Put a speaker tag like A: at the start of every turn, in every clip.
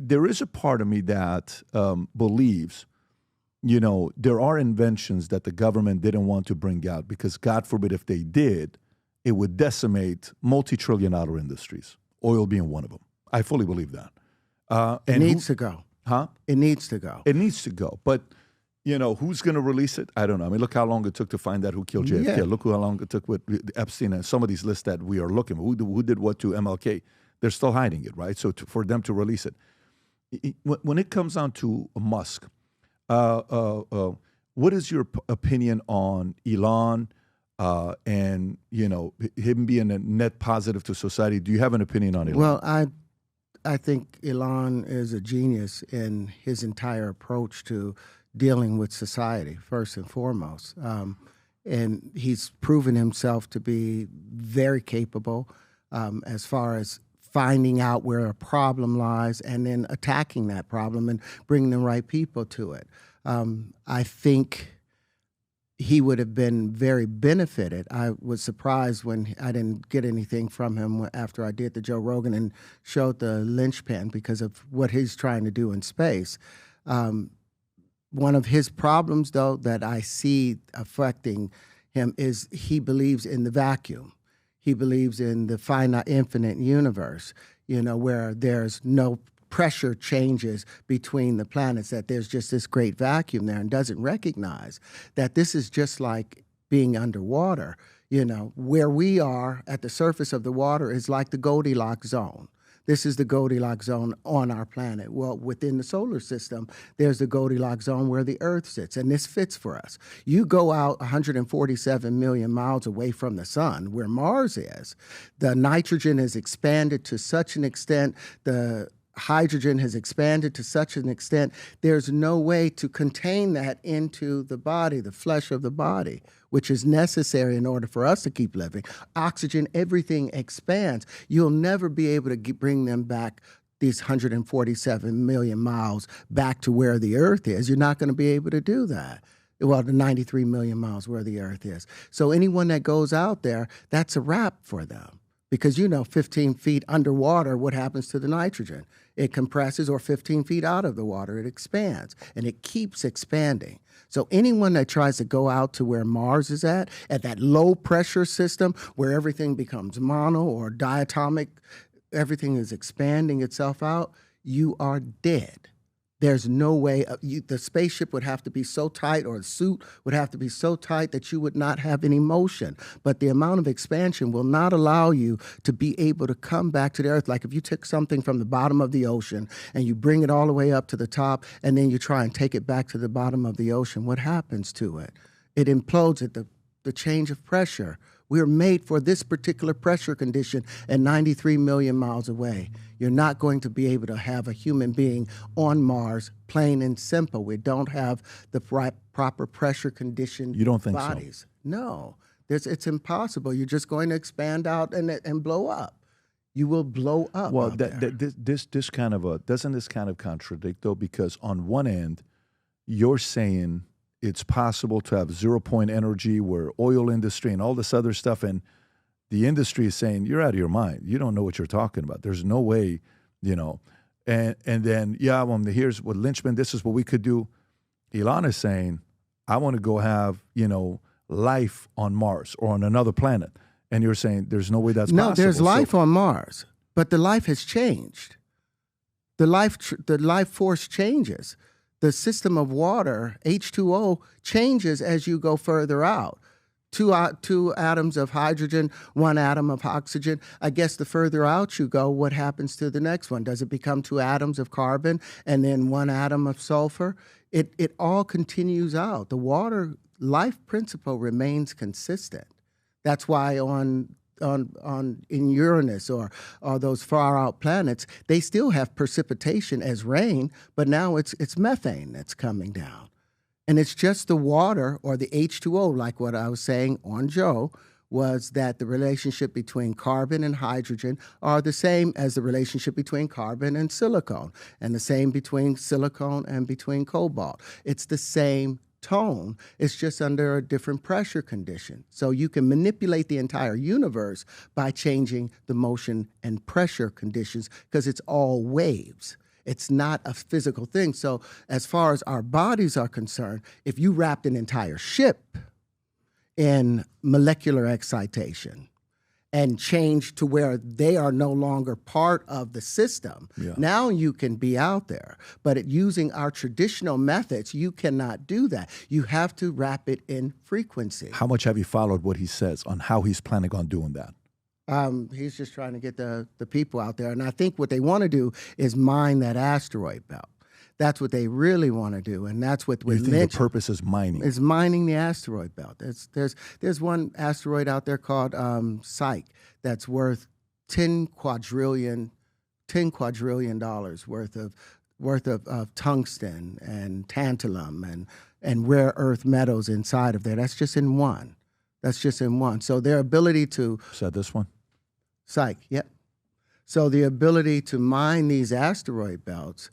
A: there is a part of me that believes, there are inventions that the government didn't want to bring out because, God forbid, if they did, it would decimate multi-trillion-dollar industries, oil being one of them. I fully believe that.
B: It needs to go.
A: Huh?
B: It needs to go.
A: It needs to go. But, who's going to release it? I don't know. I mean, look how long it took to find out who killed JFK.
B: Yeah.
A: Look how long it took with Epstein and some of these lists that we are looking at. Who did what to MLK? They're still hiding it, right? So for them to release it. When it comes down to Musk, what is your opinion on Elon and, him being a net positive to society? Do you have an opinion on Elon?
B: Well, I think Elon is a genius in his entire approach to dealing with society, first and foremost. And he's proven himself to be very capable as far as finding out where a problem lies and then attacking that problem and bringing the right people to it. I think he would have been very benefited. I was surprised when I didn't get anything from him after I did the Joe Rogan and showed the linchpin because of what he's trying to do in space. One of his problems, though, that I see affecting him is he believes in the vacuum. He believes in the finite, infinite universe, where there's no pressure changes between the planets, that there's just this great vacuum there, and doesn't recognize that this is just like being underwater. Where we are at the surface of the water is like the Goldilocks zone. This is the Goldilocks zone on our planet. Well, within the solar system, there's the Goldilocks zone where the Earth sits, and this fits for us. You go out 147 million miles away from the sun, where Mars is, the nitrogen is expanded to such an extent, the hydrogen has expanded to such an extent, there's no way to contain that into the body, the flesh of the body, which is necessary in order for us to keep living. Oxygen, everything expands. You'll never be able to bring them back, these 147 million miles, back to where the Earth is. You're not going to be able to do that. Well, the 93 million miles where the Earth is. So anyone that goes out there, that's a wrap for them. Because 15 feet underwater, what happens to the nitrogen? It compresses, or 15 feet out of the water, it expands, and it keeps expanding. So anyone that tries to go out to where Mars is at that low pressure system where everything becomes mono or diatomic, everything is expanding itself out, you are dead. There's no way, the spaceship would have to be so tight, or the suit would have to be so tight that you would not have any motion. But the amount of expansion will not allow you to be able to come back to the Earth. Like if you took something from the bottom of the ocean and you bring it all the way up to the top, and then you try and take it back to the bottom of the ocean, what happens to it? It implodes at the change of pressure. We're made for this particular pressure condition at 93 million miles away. You're not going to be able to have a human being on Mars, plain and simple. We don't have the proper pressure condition.
A: You don't think
B: bodies.
A: So?
B: No, it's impossible. You're just going to expand out and blow up. You will blow up.
A: Well, this kind of doesn't this kind of contradict, though? Because on one end, you're saying it's possible to have 0-point energy, where oil industry and all this other stuff, and the industry is saying, you're out of your mind. You don't know what you're talking about. There's no way, And then, here's what Lynchman, this is what we could do. Elon is saying, I want to go have, life on Mars or on another planet. And you're saying there's no way that's possible.
B: No, there's life on Mars, but the life has changed. The life force changes. The system of water, H2O, changes as you go further out. Two atoms of hydrogen, one atom of oxygen. I guess the further out you go, what happens to the next one? Does it become 2 atoms of carbon and then 1 atom of sulfur? It all continues out. The water life principle remains consistent. That's why in Uranus or those far out planets, they still have precipitation as rain, but now it's methane that's coming down. And it's just the water, or the H2O, like what I was saying on Joe, was that the relationship between carbon and hydrogen are the same as the relationship between carbon and silicon, and the same between silicon and between cobalt. It's the same tone. It's just under a different pressure condition. So you can manipulate the entire universe by changing the motion and pressure conditions, because it's all waves. It's not a physical thing. So as far as our bodies are concerned, if you wrapped an entire ship in molecular excitation and change to where they are no longer part of the system.
A: Yeah.
B: Now you can be out there. But using our traditional methods, you cannot do that. You have to wrap it in frequency.
A: How much have you followed what he says on how he's planning on doing that?
B: He's just trying to get the people out there. And I think what they want to do is mine that asteroid belt. That's what they really want to do, and that's what
A: You think the purpose is mining?
B: Is mining the asteroid belt. There's one asteroid out there called Psyche that's worth $10 quadrillion worth of tungsten and tantalum and rare earth metals inside of there. That's just in one. So their ability to
A: Is that this one?
B: Psyche, yep. So the ability to mine these asteroid belts,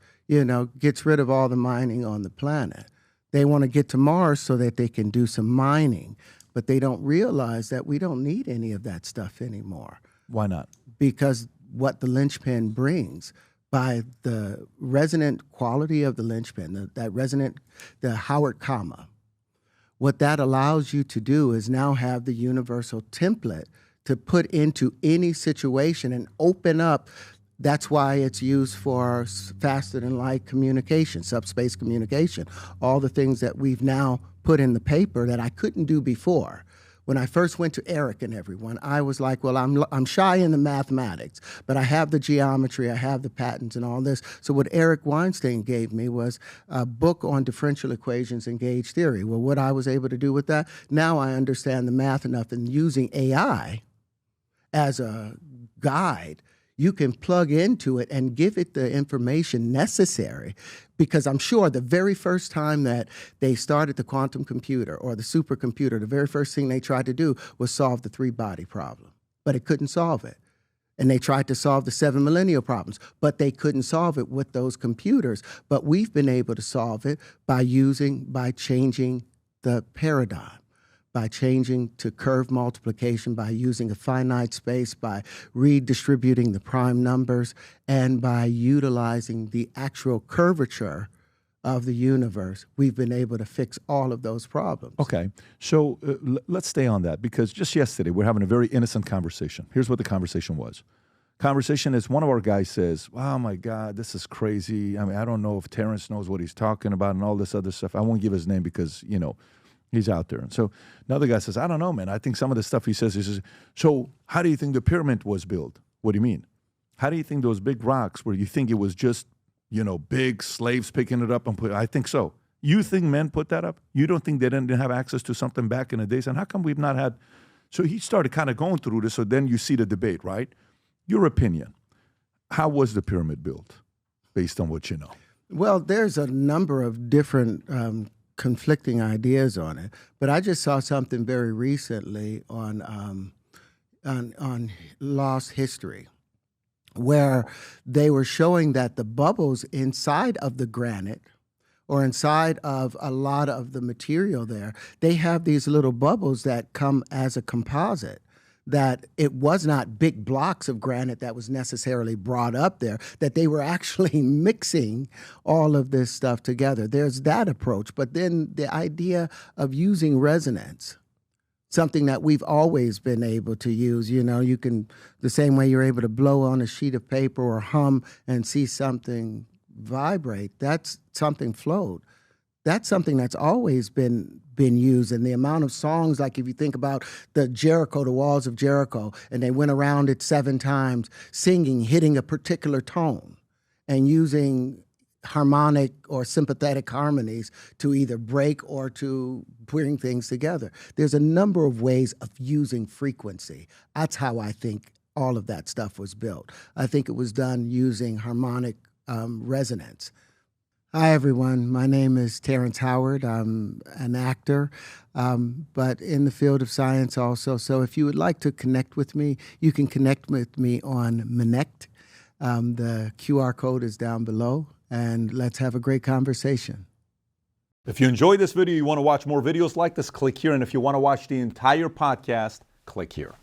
B: gets rid of all the mining on the planet. They want to get to Mars so that they can do some mining, but they don't realize that we don't need any of that stuff anymore.
A: Why not?
B: Because what the linchpin brings, by the resonant quality of the linchpin, the Howard comma, what that allows you to do is now have the universal template to put into any situation and open up. That's why it's used for faster than light communication, subspace communication, all the things that we've now put in the paper that I couldn't do before. When I first went to Eric and everyone, I was like, well, I'm shy in the mathematics, but I have the geometry, I have the patterns and all this. So what Eric Weinstein gave me was a book on differential equations and gauge theory. Well, what I was able to do with that, now I understand the math enough, and using AI as a guide, you can plug into it and give it the information necessary, because I'm sure the very first time that they started the quantum computer or the supercomputer, the very first thing they tried to do was solve the three-body problem, but it couldn't solve it. And they tried to solve the 7 millennial problems, but they couldn't solve it with those computers. But we've been able to solve it by changing the paradigm, by changing to curve multiplication, by using a finite space, by redistributing the prime numbers, and by utilizing the actual curvature of the universe. We've been able to fix all of those problems.
A: Okay, so let's stay on that, because just yesterday we're having a very innocent conversation. Here's what the conversation was. Conversation is, one of our guys says, oh my God, this is crazy. I mean, I don't know if Terrence knows what he's talking about and all this other stuff. I won't give his name because, he's out there. And so another guy says, I don't know, man. I think some of the stuff he says, so how do you think the pyramid was built? What do you mean? How do you think those big rocks, where you think it was just, big slaves picking it up and put it? I think so. You think men put that up? You don't think they didn't have access to something back in the days? And how come we've not had? So he started kind of going through this. So then you see the debate, right? Your opinion. How was the pyramid built based on what you know? Well,
B: there's a number of different conflicting ideas on it, but I just saw something very recently on Lost History, where they were showing that the bubbles inside of the granite, or inside of a lot of the material there, they have these little bubbles that come as a composite. That it was not big blocks of granite that was necessarily brought up there, that they were actually mixing all of this stuff together. There's that approach. But then the idea of using resonance, something that we've always been able to use, you can, the same way you're able to blow on a sheet of paper or hum and see something vibrate, that's something flowed. That's something that's always been used. And the amount of songs, like if you think about the Walls of Jericho, and they went around it 7 times, singing, hitting a particular tone, and using harmonic or sympathetic harmonies to either break or to bring things together. There's a number of ways of using frequency. That's how I think all of that stuff was built. I think it was done using harmonic resonance. Hi, everyone. My name is Terrence Howard. I'm an actor, but in the field of science also. So if you would like to connect with me, you can connect with me on Connect. The QR code is down below, and let's have a great conversation.
A: If you enjoyed this video, you want to watch more videos like this, click here. And if you want to watch the entire podcast, click here.